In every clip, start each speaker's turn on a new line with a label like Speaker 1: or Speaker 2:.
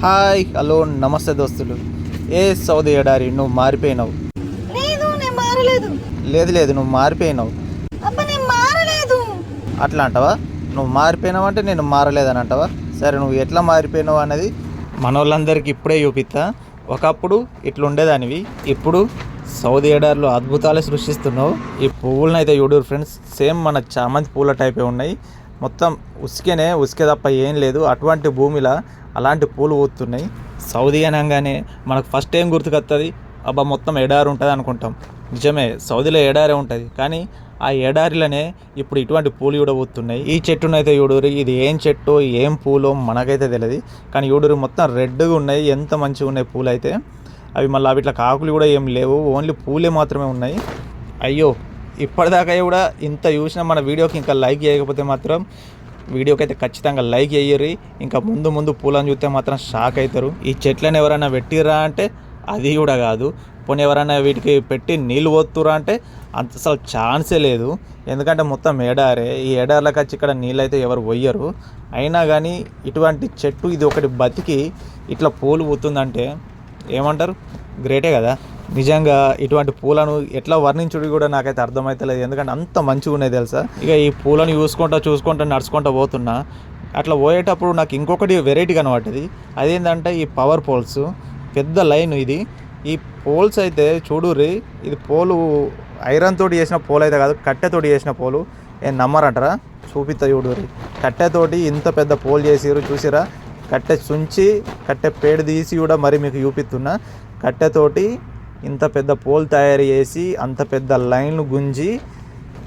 Speaker 1: Hi hello నమస్తే దోస్తులు. ఏ Saudi ఎడారి నువ్వు మారిపోయినావు.
Speaker 2: లేదు నేను మారలేదు.
Speaker 1: లేదు లేదు నువ్వు మారిపోయినావు.
Speaker 2: అబ్బా నేను మారలేదు.
Speaker 1: అట్లా అంటావా? నువ్వు మారిపోయినావు అంటే నేను మారలేదని అంటావా? సరే నువ్వు ఎట్లా మారిపోయినావు అనేది మన వాళ్ళందరికీ ఇప్పుడే చూపిస్తా. ఒకప్పుడు ఇట్లుండేదానివి, ఇప్పుడు సౌదీ ఎడారిలో అద్భుతాలు సృష్టిస్తున్నావు. ఈ పువ్వులను అయితే చూడరు ఫ్రెండ్స్, సేమ్ మన చామంతి పూల టైపే ఉన్నాయి. మొత్తం ఉసుకే తప్ప ఏం లేదు. అటువంటి భూమిలో అలాంటి పూలు పూస్తున్నాయి. సౌదీ అనగానే మనకు ఫస్ట్ ఏం గుర్తుకొస్తుంది? అబ్బా మొత్తం ఎడారి ఉంటుంది అనుకుంటాం. నిజమే, సౌదీలో ఎడారే ఉంటుంది, కానీ ఆ ఎడారిలోనే ఇప్పుడు ఇటువంటి పూలు కూడా పూస్తున్నాయి. ఈ చెట్టునైతే చూడరు, ఇది ఏం చెట్టు ఏం పూలు మనకైతే తెలియదు, కానీ చూడరు మొత్తం రెడ్గా ఉన్నాయి. ఎంత మంచిగా ఉన్నాయి పూలు అయితే. అవి మళ్ళీ వీటిలో ఆకులు కూడా ఏం లేవు, ఓన్లీ పూలే మాత్రమే ఉన్నాయి. అయ్యో, ఇప్పటిదాకా కూడా ఇంత చూసినా మన వీడియోకి ఇంకా లైక్ చేయకపోతే మాత్రం వీడియోకి అయితే ఖచ్చితంగా లైక్ చేయరు. ఇంకా ముందు ముందు పూలను చూస్తే మాత్రం షాక్ అవుతారు. ఈ చెట్లను ఎవరైనా పెట్టిరా అంటే అది కూడా కాదు. పోనీ ఎవరైనా వీటికి పెట్టి నీళ్ళు పోతురా అంటే అంత అసలు ఛాన్సే లేదు. ఎందుకంటే మొత్తం ఎడారే. ఈ ఎడార్లకు వచ్చి ఇక్కడ నీళ్ళు అయితే ఎవరు పోయ్యరు. అయినా కానీ ఇటువంటి చెట్టు ఇది ఒకటి బతికి ఇట్లా పూలు పూతుందంటే ఏమంటారు? గ్రేటే కదా. నిజంగా ఇటువంటి పూలను ఎట్లా వర్ణించుడు కూడా నాకైతే అర్థమవుతలేదు, ఎందుకంటే అంత మంచిగా ఉన్నాయి తెలుసా. ఇక ఈ పూలను చూసుకుంటూ నడుచుకుంటూ పోతున్నా. అట్లా పోయేటప్పుడు నాకు ఇంకొకటి వెరైటీ కనబడ్డది. అదేంటంటే ఈ పవర్ పోల్స్, పెద్ద లైన్ ఇది. ఈ పోల్స్ అయితే చూడుర్రి, ఇది పోలు ఐరన్ తోటి చేసిన పోల్ అయితే కాదు, కట్టెతోటి చేసిన పోలు. ఏం నమ్మరంటారా? చూపిస్తా చూడుర్రి. కట్టెతోటి ఇంత పెద్ద పోల్ చేసిరు చూసిరా. కట్టె చుంచి కట్టె పేడ తీసి కూడా మరి మీకు చూపిస్తున్నా. కట్టెతోటి ఇంత పెద్ద పోల్ తయారు చేసి అంత పెద్ద లైన్లు గుంజి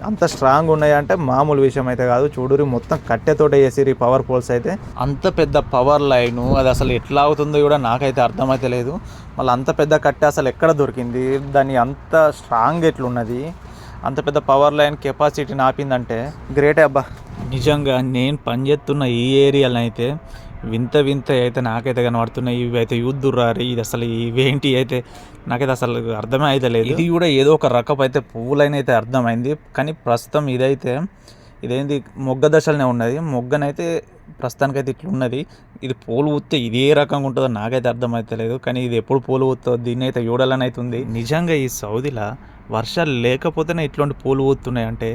Speaker 1: అంత స్ట్రాంగ్ ఉన్నాయంటే మామూలు విషయం అయితే కాదు. చూడురి మొత్తం కట్టెతోటే చేసిరు ఈ పవర్ పోల్స్ అయితే. అంత పెద్ద పవర్ లైను అది అసలు ఎట్లా అవుతుందో కూడా నాకైతే అర్థమైతే లేదు. మళ్ళీ అంత పెద్ద కట్టె అసలు ఎక్కడ దొరికింది, దాన్ని అంత స్ట్రాంగ్ ఎట్లున్నది, అంత పెద్ద పవర్ లైన్ కెపాసిటీని ఆపిందంటే గ్రేటే అబ్బా. నిజంగా నేను పనిచేస్తున్న ఈ ఏరియాలో అయితే వింత అయితే నాకైతే కనబడుతున్నాయి. ఇవి అయితే యూద్దుర్రారి, ఇది అసలు ఇవేంటి అయితే నాకైతే అసలు అర్థమే అయితే లేదు. ఇది కూడా ఏదో ఒక రకం అయితే పువ్వులైన అయితే అర్థమైంది, కానీ ప్రస్తుతం ఇదేంది మొగ్గ దశలనే ఉన్నది. మొగ్గనైతే ప్రస్తుతానికైతే ఇట్లా ఉన్నది. ఇది పూలు పూస్తే ఇదే రకంగా ఉంటుందో నాకైతే అర్థమైతే లేదు, కానీ ఇది ఎప్పుడు పూలు పూస్తుందో దీన్ని అయితే చూడాలని అవుతుంది. నిజంగా ఈ సౌదీలో వర్షాలు లేకపోతేనే ఇట్లాంటి పూలు పూస్తున్నాయి అంటే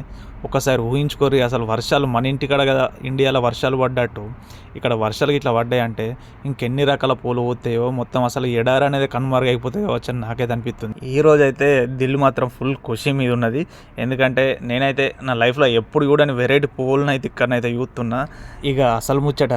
Speaker 1: ఒకసారి ఊహించుకోరి. అసలు వర్షాలు మన ఇంటికాడ కదా ఇండియాలో వర్షాలు పడ్డట్టు ఇక్కడ వర్షాలు ఇట్లా పడ్డాయంటే ఇంకెన్ని రకాల పూలు పూస్తాయో, మొత్తం అసలు ఎడారి అనేది కనుమరుగైపోతాయి కావచ్చు అని నాకైతే అనిపిస్తుంది. ఈ రోజు అయితే దిల్లు మాత్రం ఫుల్ ఖుషి మీద ఉన్నది. ఎందుకంటే నేనైతే నా లైఫ్లో ఎప్పుడు కూడా వెరైటీ పువ్వులను అయితే ఇక్కడనైతే చూస్తున్నా. ఇక అసలు ముచ్చట,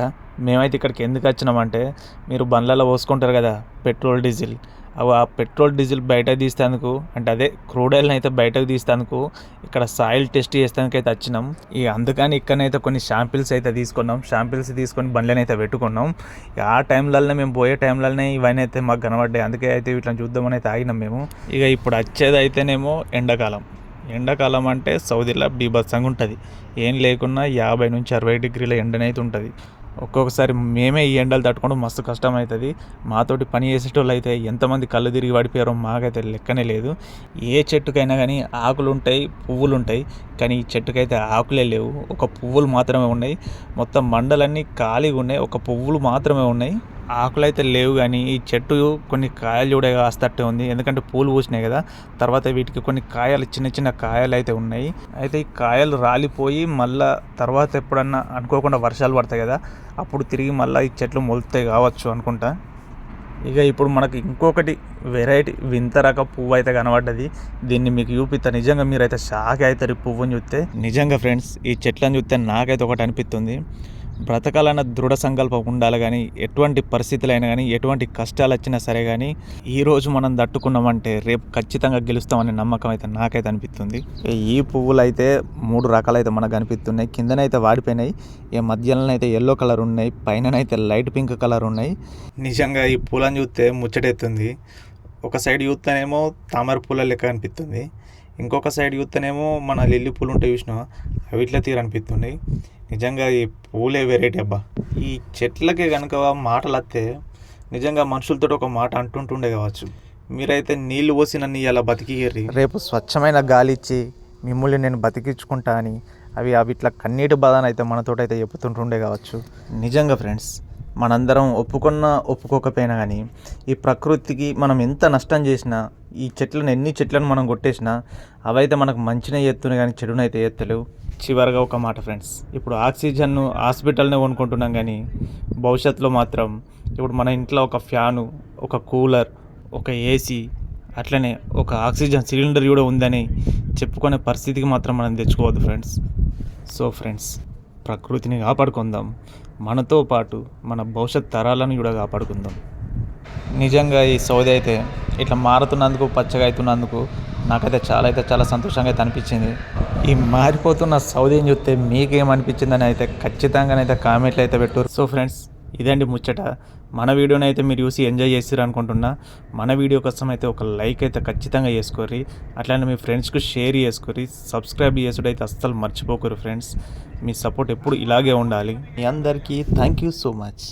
Speaker 1: మేమైతే ఇక్కడికి ఎందుకు వచ్చినామంటే, మీరు బండ్లలో పోసుకుంటారు కదా పెట్రోల్ డీజిల్, అవి ఆ పెట్రోల్ డీజిల్ బయటకు తీస్తేందుకు, అంటే అదే క్రూడ్ ఆయిల్ని అయితే బయటకు తీస్తేందుకు ఇక్కడ సాయిల్ టెస్ట్ చేసేందుకు అయితే వచ్చినాం. ఇక అందుకని ఇక్కడనైతే కొన్ని షాంపిల్స్ అయితే తీసుకున్నాం. షాంపిల్స్ తీసుకొని బండ్లని అయితే పెట్టుకున్నాం. ఇక ఆ టైంలలోనే మేము పోయే టైంలలోనే ఇవన్నీ అయితే మాకు కనబడ్డాయి. అందుకే అయితే ఇట్లా చూద్దామని అయితే ఆగినాం మేము. ఇక ఇప్పుడు వచ్చేది అయితేనేమో ఎండాకాలం అంటే సౌదీలో బీభత్సంగా ఉంటుంది. ఏం లేకున్నా 50 నుంచి 60 డిగ్రీల ఎండనైతే ఉంటుంది. ఒక్కొక్కసారి మేమే ఈ ఎండలు తట్టుకోవడం మస్తు కష్టం అవుతుంది. మాతోటి పని చేసేటోళ్ళు అయితే ఎంతమంది కళ్ళు తిరిగి పడిపోయారో మాకైతే లెక్కనే లేదు. ఏ చెట్టుకైనా కానీ ఆకులు ఉంటాయి, పువ్వులు ఉంటాయి, కానీ ఈ చెట్టుకైతే ఆకులే లేవు, ఒక పువ్వులు మాత్రమే ఉన్నాయి. మొత్తం మండలన్నీ ఖాళీగా ఉన్నాయి, ఒక పువ్వులు మాత్రమే ఉన్నాయి, ఆకులు అయితే లేవు. కానీ ఈ చెట్టు కొన్ని కాయలు కూడా కాస్తట్టే ఉంది, ఎందుకంటే పూలు పూసినాయి కదా. తర్వాత వీటికి కొన్ని కాయలు, చిన్న కాయలు అయితే ఉన్నాయి. అయితే ఈ కాయలు రాలిపోయి మళ్ళీ తర్వాత ఎప్పుడన్నా అనుకోకుండా వర్షాలు పడతాయి కదా, అప్పుడు తిరిగి మళ్ళీ ఈ చెట్లు మొలుతాయి కావచ్చు అనుకుంటా. ఇక ఇప్పుడు మనకి ఇంకొకటి వెరైటీ వింత రకం పువ్వు అయితే కనబడ్డది. దీన్ని మీకు చూపిస్తా. నిజంగా మీరైతే షాక్ అవుతారు ఈ పువ్వుని చూస్తే. నిజంగా ఫ్రెండ్స్, ఈ చెట్లను చూస్తే నాకైతే ఒకటి అనిపిస్తుంది, బ్రతకాలన్న దృఢ సంకల్పం ఉండాలి. కానీ ఎటువంటి పరిస్థితులైనా కానీ, ఎటువంటి కష్టాలు వచ్చినా సరే కానీ, ఈరోజు మనం తట్టుకున్నామంటే రేపు ఖచ్చితంగా గెలుస్తామనే నమ్మకం అయితే నాకైతే అనిపిస్తుంది. ఈ పువ్వులు అయితే 3 రకాలు అయితే మనకు అనిపిస్తున్నాయి. కిందనైతే వాడిపోయినాయి, ఈ మధ్యలో అయితే ఎల్లో కలర్ ఉన్నాయి, పైననైతే లైట్ పింక్ కలర్ ఉన్నాయి. నిజంగా ఈ పూలను చూస్తే ముచ్చటెత్తుంది. ఒక సైడ్ చూస్తేనేమో తామర పూల లెక్క అనిపిస్తుంది, ఇంకొక సైడ్ చూస్తేనేమో మన లిల్లీ పూలు ఉంటాయి చూసినా అవి ఇట్లా తీరనిపిస్తున్నాయి. నిజంగా ఈ పూలే వెరైటీ అబ్బా. ఈ చెట్లకి కనుక మాటలు వస్తే నిజంగా మనుషులతో ఒక మాట అంటుంటుండే కావచ్చు. మీరైతే నీళ్లు పోసి నన్ను ఇలా బతికిర్రి, రేపు స్వచ్ఛమైన గాలి ఇచ్చి మిమ్మల్ని నేను బతికించుకుంటా అని అవి ఇట్లా కన్నీటి బాధనైతే మనతోటైతే చెప్పుతుంటుండే కావచ్చు. నిజంగా ఫ్రెండ్స్, మనందరం ఒప్పుకోకపోయినా కానీ ఈ ప్రకృతికి మనం ఎంత నష్టం చేసినా, ఈ చెట్లను ఎన్ని చెట్లను మనం కొట్టేసినా అవైతే మనకు మంచినే చేస్తున్నాయి కానీ చెడునైతే ఎత్తలేవు. చివరిగా ఒక మాట ఫ్రెండ్స్, ఇప్పుడు ఆక్సిజన్ను హాస్పిటల్నే కొనుక్కుంటున్నాం కానీ భవిష్యత్తులో మాత్రం ఇప్పుడు మన ఇంట్లో ఒక ఫ్యాను, ఒక కూలర్, ఒక ఏసీ, అట్లనే ఒక ఆక్సిజన్ సిలిండర్ కూడా ఉందని చెప్పుకునే పరిస్థితికి మాత్రం మనం తెచ్చుకోవద్దు ఫ్రెండ్స్. సో ఫ్రెండ్స్, ప్రకృతిని కాపాడుకుందాం, మనతో పాటు మన భవిష్యత్ తరాలను కూడా కాపాడుకుందాం. నిజంగా ఈ సౌది అయితే ఇట్లా మారుతున్నందుకు, పచ్చగా అవుతున్నందుకు నాకైతే చాలా సంతోషంగా అయితే అనిపించింది. ఈ మారిపోతున్న సౌదీని చూస్తే మీకేమనిపించిందని అయితే ఖచ్చితంగానైతే కామెంట్లు అయితే పెట్టారు. సో ఫ్రెండ్స్, ఇదండి ముచ్చట. మన వీడియోని అయితే మీరు చూసి ఎంజాయ్ చేసిరు అనుకుంటున్నా. మన వీడియో కోసం అయితే ఒక లైక్ అయితే ఖచ్చితంగా చేసుకోర్రి, అట్లానే మీ ఫ్రెండ్స్కి షేర్ చేసుకోర్రి, సబ్స్క్రైబ్ చేసుడు అయితే అస్సలు మర్చిపోకరు ఫ్రెండ్స్. మీ సపోర్ట్ ఎప్పుడు ఇలాగే ఉండాలి. మీ అందరికీ థ్యాంక్ యూ సో మచ్.